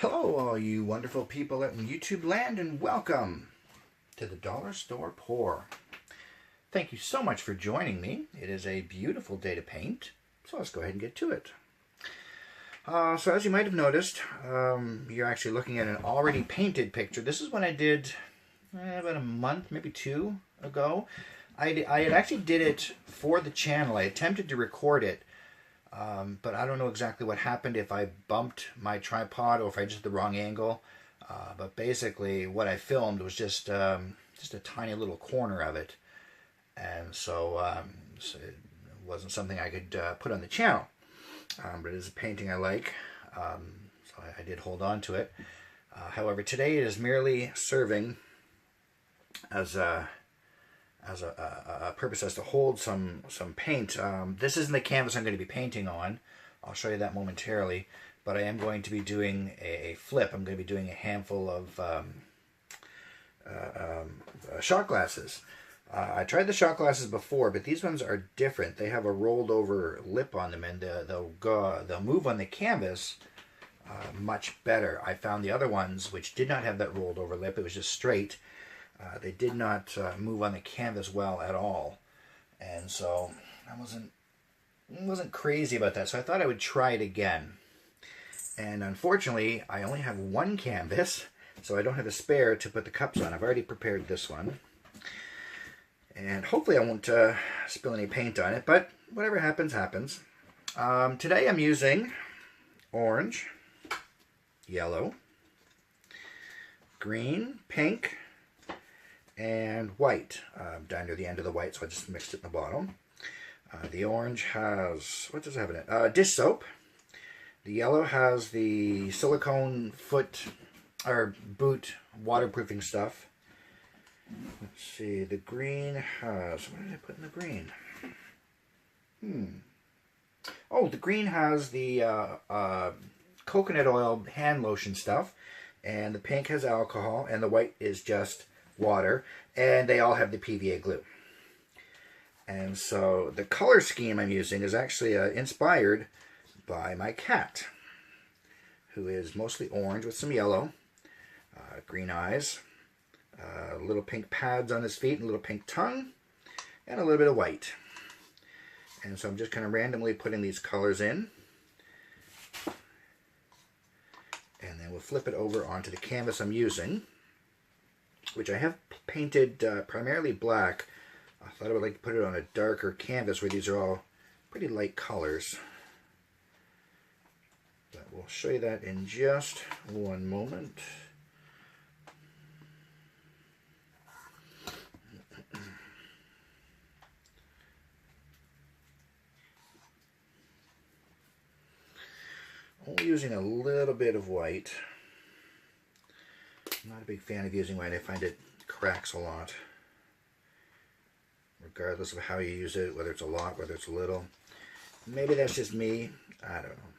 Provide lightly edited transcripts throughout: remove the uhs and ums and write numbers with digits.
Hello, all you wonderful people out in YouTube land, and welcome to the Dollar Store Pour. Thank you so much for joining me. It is a beautiful day to paint, so let's go ahead and get to it. So as you might have noticed, you're actually looking at an already painted picture. This is one I did about a month, maybe two ago. I had actually did it for the channel. I attempted to record it, but I don't know exactly what happened, if I bumped my tripod or if I just had the wrong angle. But basically what I filmed was just a tiny little corner of it. And so, it wasn't something I could put on the channel. But it is a painting I like, so I did hold on to it. However, today it is merely serving as a purpose as to hold some paint. This isn't the canvas I'm going to be painting on. I'll show you that momentarily. But I am going to be doing a flip. I'm going to be doing a handful of shot glasses. I tried the shot glasses before, but these ones are different. They have a rolled over lip on them, and they'll move on the canvas much better. I found the other ones, which did not have that rolled over lip, it was just straight. They did not move on the canvas well at all, and so I wasn't crazy about that. So I thought I would try it again. And unfortunately, I only have one canvas, so I don't have a spare to put the cups on. I've already prepared this one. And hopefully I won't spill any paint on it, but whatever happens, happens. Today I'm using orange, yellow, green, pink, and white. Down near the end of the white, so I just mixed it in the bottom. The orange has, what does it have in it? Dish soap. The yellow has the silicone boot waterproofing stuff. Let's see, the green has, what did I put in the green? Oh, the green has the coconut oil hand lotion stuff, and the pink has alcohol, and the white is just water, and they all have the PVA glue. And so the color scheme I'm using is actually inspired by my cat, who is mostly orange with some yellow, green eyes, little pink pads on his feet, and a little pink tongue, and a little bit of white. And so I'm just kind of randomly putting these colors in, and then we'll flip it over onto the canvas I'm using, which I have painted primarily black. I thought I would like to put it on a darker canvas where these are all pretty light colors. But we'll show you that in just one moment. Only using a little bit of white. I'm not a big fan of using white. I find it cracks a lot. Regardless of how you use it, whether it's a lot, whether it's a little. Maybe that's just me. I don't know.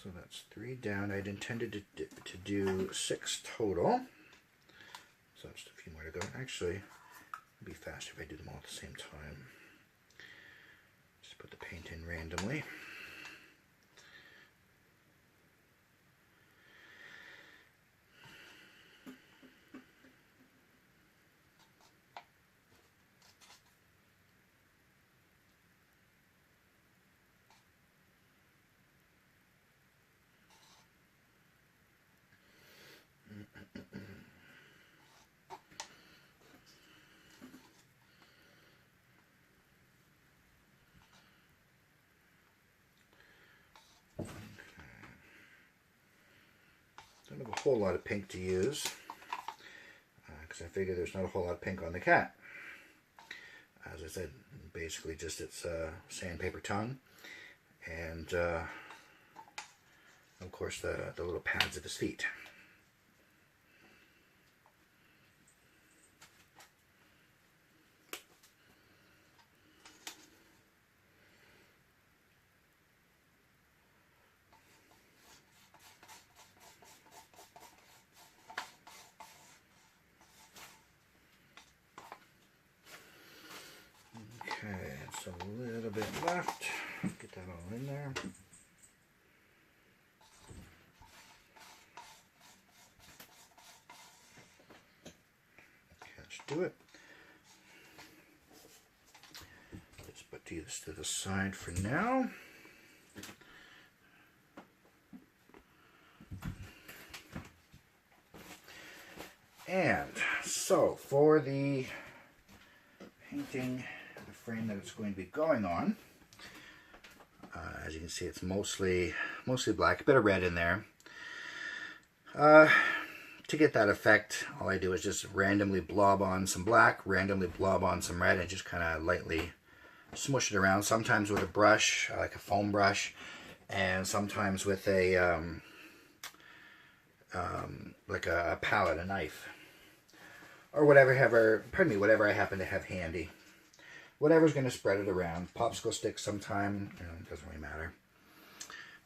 So that's 3 down. I'd intended to do 6 total. So just a few more to go. Actually, it'd be faster if I do them all at the same time. Just put the paint in randomly. Don't have a whole lot of pink to use, because I figure there's not a whole lot of pink on the cat. As I said, basically just its sandpaper tongue, and of course the little pads of his feet. Get that all in there. Okay, let's do it. Let's put these to the side for now. And so for the painting, the frame that it's going to be going on, as you can see, it's mostly black, a bit of red in there. To get that effect, all I do is just randomly blob on some black, randomly blob on some red, and just kind of lightly smush it around, sometimes with a brush, like a foam brush, and sometimes with a like a palette, a knife, or whatever I happen to have handy. Whatever's going to spread it around. Popsicle stick sometime, it doesn't really matter.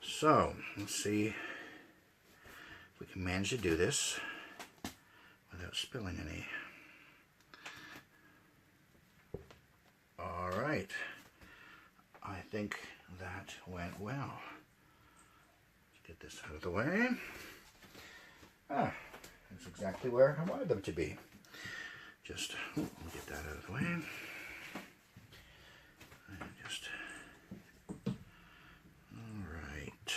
So, let's see if we can manage to do this without spilling any. Alright, I think that went well. Let's get this out of the way. That's exactly where I wanted them to be. Just get that out of the way. And just, alright.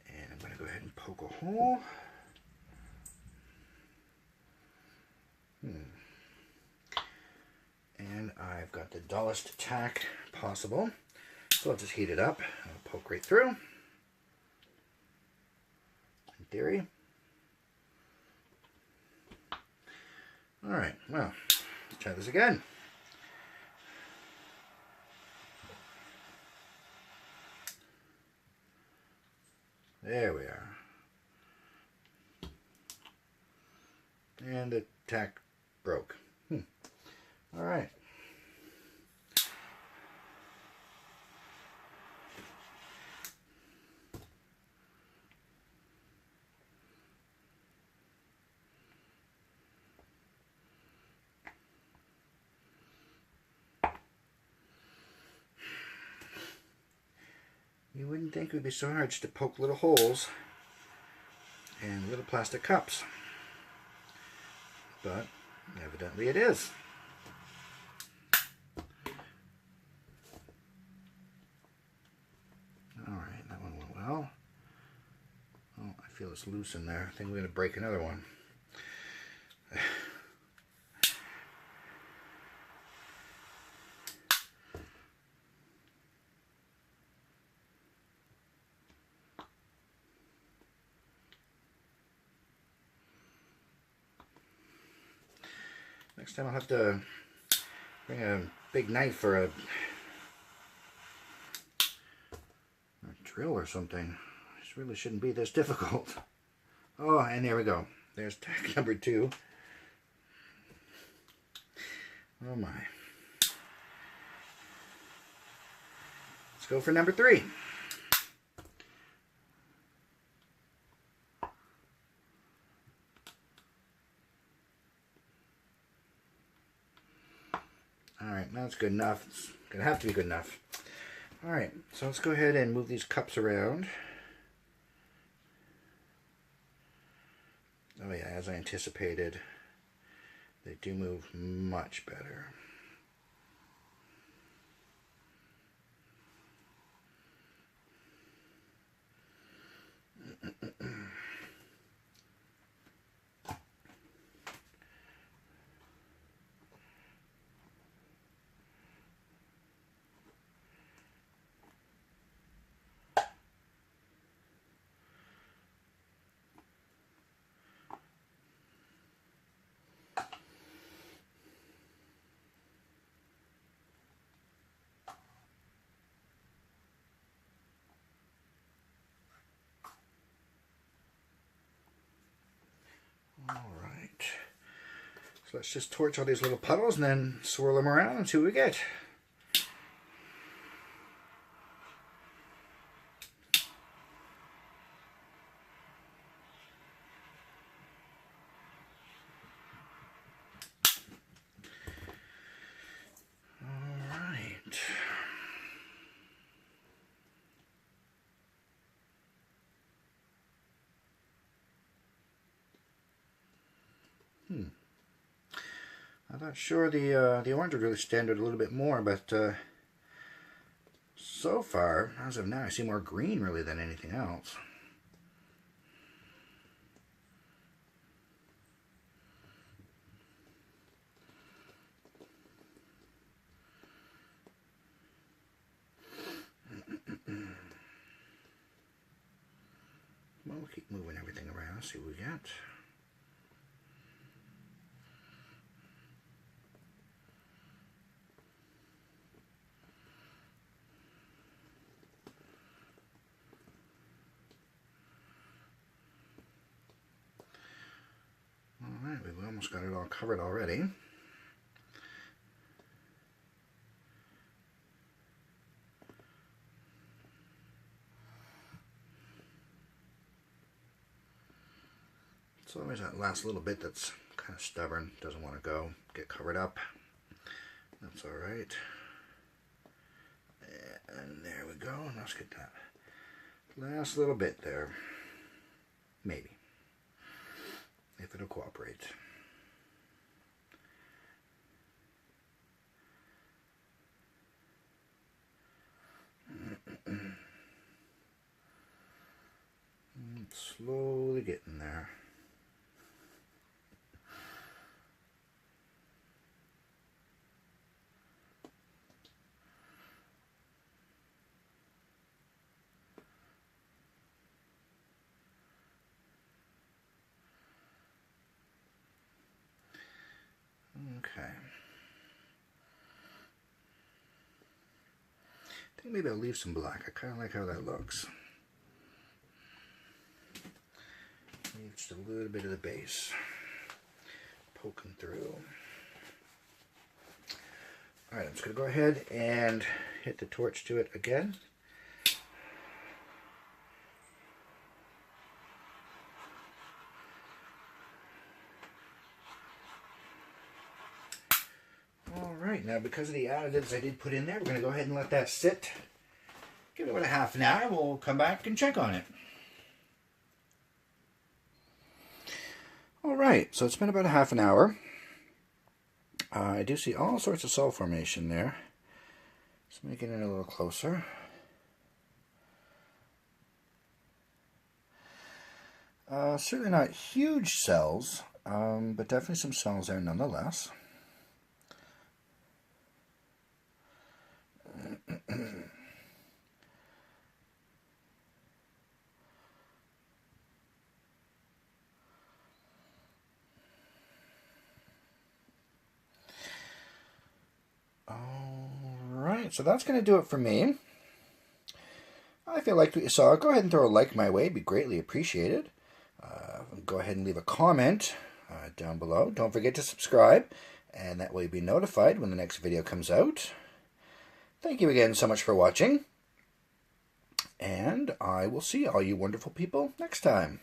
And I'm going to go ahead and poke a hole. And I've got the dullest tack possible. So I'll just heat it up. I'll poke right through. In theory. Alright, well, let's try this again. There we are. And the tack broke. Alright. You wouldn't think it would be so hard just to poke little holes in little plastic cups, but evidently it is. Alright, that one went well. Oh, I feel it's loose in there. I think we're going to break another one. Next time I'll have to bring a big knife or a drill or something. This really shouldn't be this difficult. Oh, and there we go. There's tack number 2. Oh my. Let's go for number 3. Alright, that's good enough. It's going to have to be good enough. Alright, so let's go ahead and move these cups around. Oh yeah, as I anticipated, they do move much better. Alright, so let's just torch all these little puddles and then swirl them around and see what we get. Alright. I thought sure the orange would really stand out a little bit more, but so far, as of now, I see more green really than anything else. Well, we'll keep moving everything around, see what we get. Alright, we've almost got it all covered already. It's always that last little bit that's kind of stubborn, doesn't want to get covered up. That's alright. And there we go. Let's get that last little bit there. Maybe. If it'll cooperate. Slowly getting there. Okay. I think maybe I'll leave some black. I kind of like how that looks. Leave just a little bit of the base poking through. Alright, I'm just going to go ahead and hit the torch to it again. Alright, now because of the additives I did put in there, we're going to go ahead and let that sit. Give it about a half an hour. We'll come back and check on it. Alright, so it's been about a half an hour. I do see all sorts of cell formation there. Let's make it in a little closer. Certainly not huge cells, but definitely some cells there nonetheless. Alright, so that's going to do it for me. If you liked what you saw, go ahead and throw a like my way. It'd be greatly appreciated. Go ahead and leave a comment down below. Don't forget to subscribe, and that way you'll be notified when the next video comes out. Thank you again so much for watching, and I will see all you wonderful people next time.